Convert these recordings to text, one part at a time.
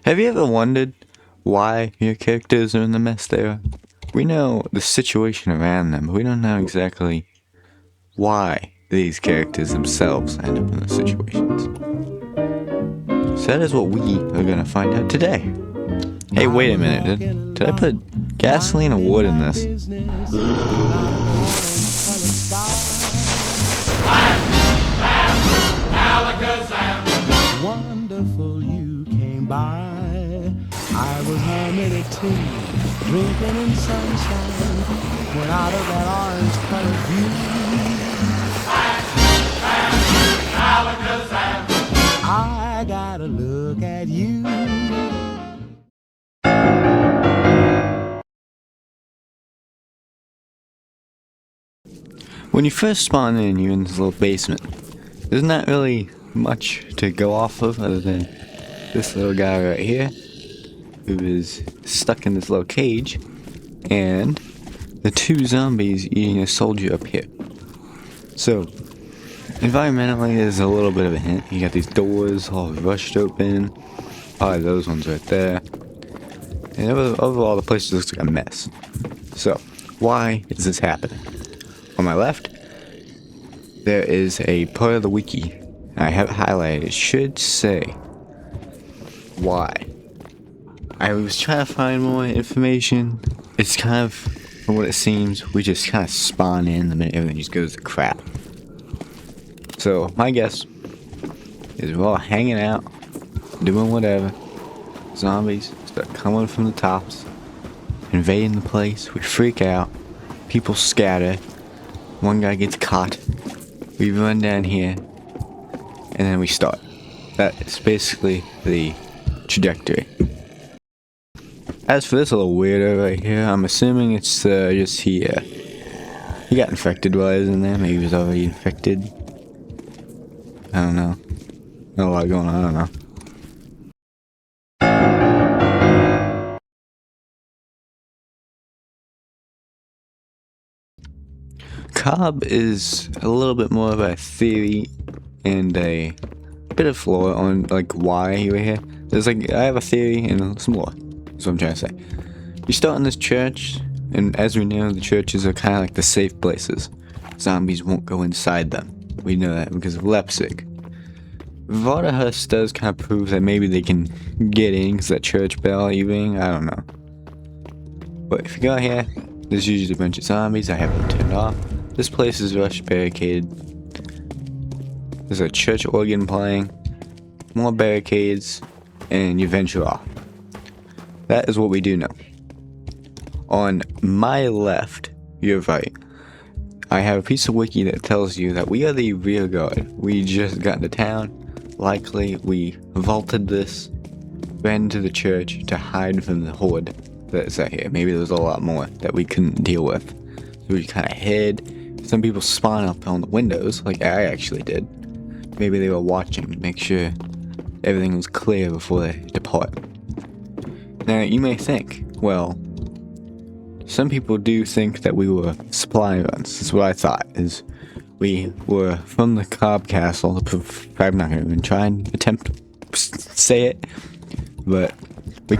Have you ever wondered why your characters are in the mess they are? We know the situation around them, but we don't know exactly why these characters themselves end up in those situations. So that is what we are going to find out today. Hey, wait a minute, did I put gasoline or wood in this? Wonderful you came by. I was humming a tune, drinking in sunshine, when out of that orange-colored view, I gotta look at you. When you first spawn in, you're in this little basement. There's not really much to go off of other than this little guy right here, who is stuck in this little cage, and the two zombies eating a soldier up here. So, environmentally, there's a little bit of a hint. You got these doors all rushed open. Probably those ones right there. And overall, the place looks like a mess. So, why is this happening? On my left, there is a part of the wiki. I have it highlighted. It should say why. I was trying to find more information. It's kind of, from what it seems, we just kind of spawn in the minute everything just goes to crap. So, my guess is we're all hanging out, doing whatever. Zombies start coming from the tops, invading the place. We freak out. People scatter. One guy gets caught. We run down here, and then we start. That is basically the trajectory. As for this little weirdo right here, I'm assuming it's just he got infected while he was in there. Maybe he was already infected. I don't know. Not a lot going on, I don't know. Cobb is a little bit more of a theory and a bit of lore on like why you were here. There's like, I have a theory and some lore. That's what I'm trying to say. You start in this church, and as we know, the churches are kind of like the safe places. Zombies won't go inside them. We know that because of Leipzig. Vorderhus does kind of prove that maybe they can get in because that church bell you ring. I don't know. But if you go here, there's usually a bunch of zombies. I have them turned off. This place is rush barricaded. There's a church organ playing. More barricades. And you venture off. That is what we do know. On my left, your right, I have a piece of wiki that tells you that we are the rear guard. We just got into town. Likely, we vaulted this, ran into the church to hide from the horde that's out here. Maybe there's a lot more that we couldn't deal with. So we kind of hid. Some people spawn up on the windows, like I actually did. Maybe they were watching to make sure everything was clear before they depart. Now, you may think, well, some people do think that we were supply runs. That's what I thought, is we were from the Cobb Castle. I'm not going to even try and attempt to say it, but they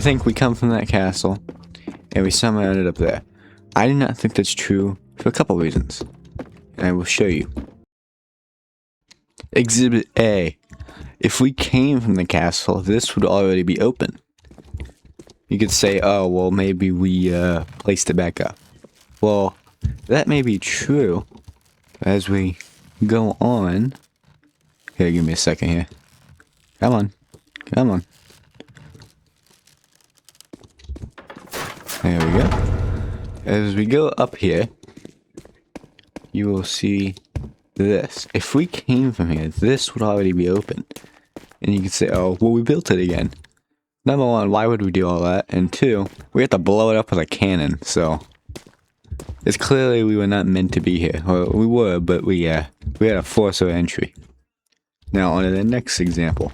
think we come from that castle, and we somehow ended up there. I do not think that's true for a couple reasons, and I will show you. Exhibit A. If we came from the castle, this would already be open. You could say, oh, well, maybe we placed it back up. Well, that may be true as we go on. Here, give me a second here. Come on. Come on. There we go. As we go up here, you will see this. If we came from here, this would already be open. And you could say, oh, well, we built it again. Number one, why would we do all that? And two, we have to blow it up with a cannon, so it's clearly we were not meant to be here. Or we were, but we had to force our entry. Now, on to the next example.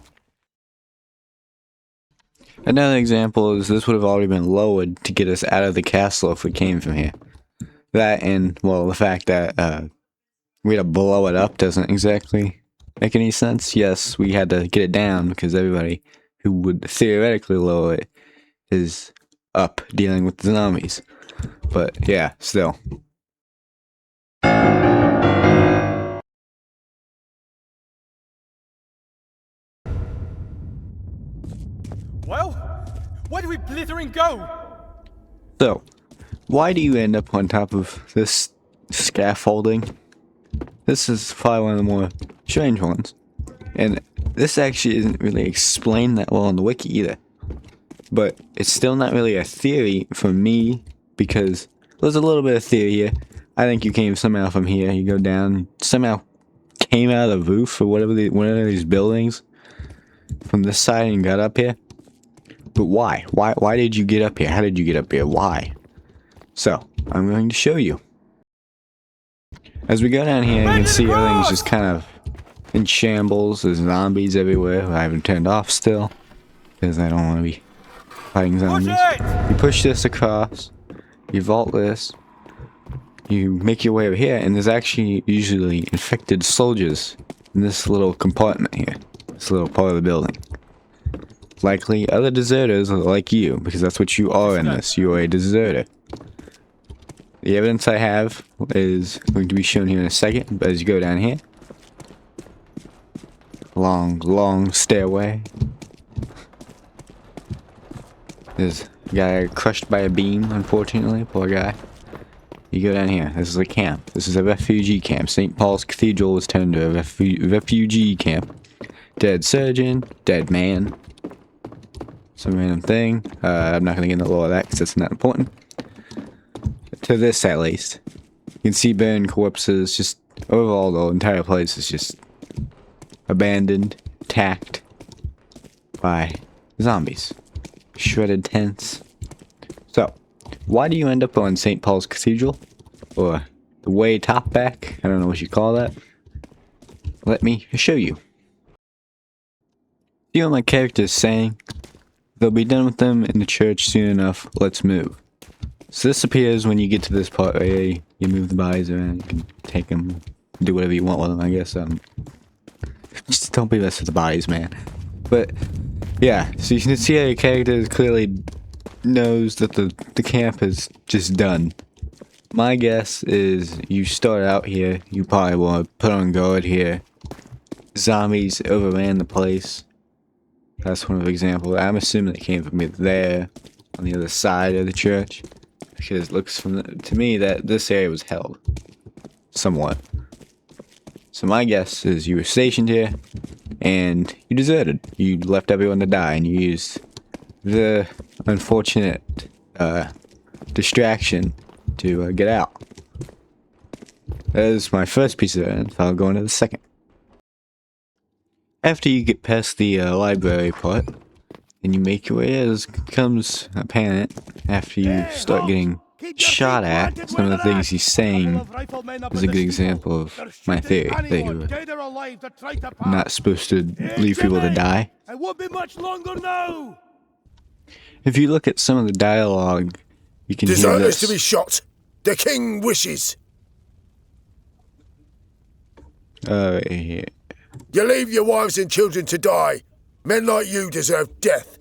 Another example is this would have already been lowered to get us out of the castle if we came from here. That and, well, the fact that we had to blow it up doesn't exactly make any sense. Yes, we had to get it down because everybody who would theoretically lower it is up dealing with the zombies. But yeah, still. Well, where do we blithering go? So, why do you end up on top of this scaffolding? This is probably one of the more strange ones. And this actually isn't really explained that well on the wiki either. But it's still not really a theory for me, because there's a little bit of theory here. I think you came somehow from here, you go down, somehow came out of the roof or whatever, one of these buildings from this side and got up here. But why? Why did you get up here? How did you get up here? Why? So, I'm going to show you. As we go down here, you can see everything's just kind of in shambles. There's zombies everywhere who I haven't turned off still, because I don't want to be fighting zombies. You push this across, you vault this, you make your way over here, and there's actually usually infected soldiers in this little compartment here, this little part of the building. Likely other deserters like you, because that's what you are in this. You are a deserter. The evidence I have is going to be shown here in a second, but as you go down here, long stairway. There's a guy crushed by a beam, unfortunately, poor guy. You go down here, this is a camp. This is a refugee camp. St. Paul's Cathedral was turned to a refugee camp. Dead surgeon, dead man. Some random thing. I'm not going to get into the lore of that because it's not important. To this, at least. You can see burned corpses. Just overall, the entire place is just abandoned, attacked by zombies. Shredded tents. So, why do you end up on St. Paul's Cathedral? Or the way top back? I don't know what you call that. Let me show you. See what my character is saying? They'll be done with them in the church soon enough. Let's move. So this appears when you get to this part where you move the bodies around. You can take them, do whatever you want with them, I guess. Just don't be messing with the bodies, man. But yeah, so you can see how your character clearly knows that the camp is just done. My guess is you start out here, you probably want to put on guard here. Zombies overran the place. That's one of the examples. I'm assuming they came from there, on the other side of the church, because it looks to me that this area was held, somewhat. So my guess is you were stationed here, and you deserted. You left everyone to die, and you used the unfortunate distraction to get out. That is my first piece of evidence. I'll go into the second. After you get past the library part, and you make your way, it becomes apparent after you start getting shot at. Some of the things he's saying is a good example of my theory, that you were not supposed to leave people to die. It won't be much longer now. If you look at some of the dialogue, you can hear Deserters this. to be shot. The king wishes. Here. You leave your wives and children to die. Men like you deserve death.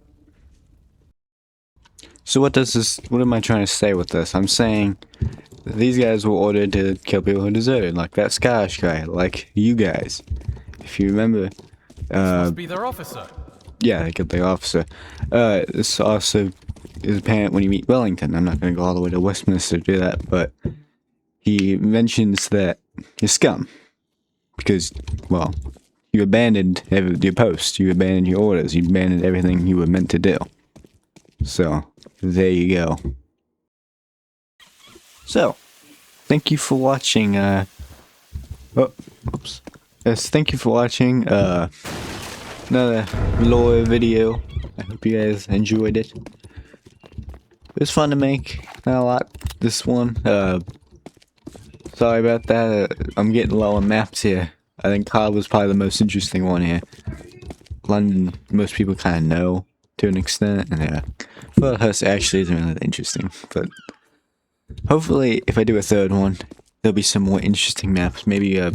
So what am I trying to say with this? I'm saying that these guys were ordered to kill people who deserted, like that Scottish guy, like you guys. If you remember, Must be their officer. yeah, they killed the officer. This also is apparent when you meet Wellington. I'm not going to go all the way to Westminster to do that, but he mentions that you're scum. Because, well, you abandoned your post, you abandoned your orders, you abandoned everything you were meant to do. So, there you go. So, thank you for watching, oops. Yes, thank you for watching, another lore video. I hope you guys enjoyed it. It was fun to make, not a lot, this one, sorry about that, I'm getting low on maps here. I think Cobb was probably the most interesting one here. London, most people kind of know, to an extent, and yeah. Furthurst actually isn't really that interesting, but hopefully if I do a third one, there'll be some more interesting maps. Maybe, I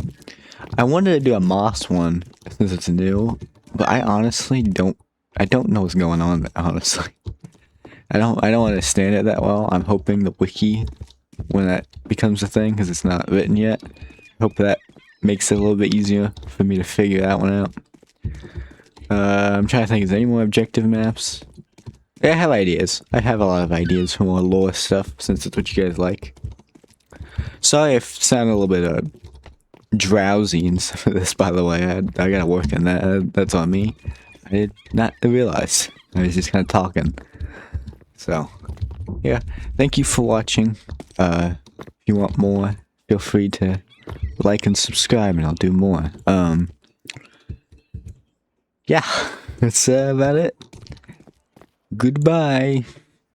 wanted to do a Moss one, since it's new, but I honestly don't I don't know what's going on, honestly. I don't understand it that well. I'm hoping the wiki, when that becomes a thing, because it's not written yet, I hope that makes it a little bit easier for me to figure that one out. I'm trying to think, is there any more objective maps? I have ideas. I have a lot of ideas for more lore stuff, since it's what you guys like. Sorry if I sound a little bit drowsy and stuff like this, by the way. I gotta work on that. That's on me. I did not realize. I was just kind of talking. So, yeah. Thank you for watching. If you want more, feel free to like and subscribe and I'll do more. Yeah. That's about it. Goodbye.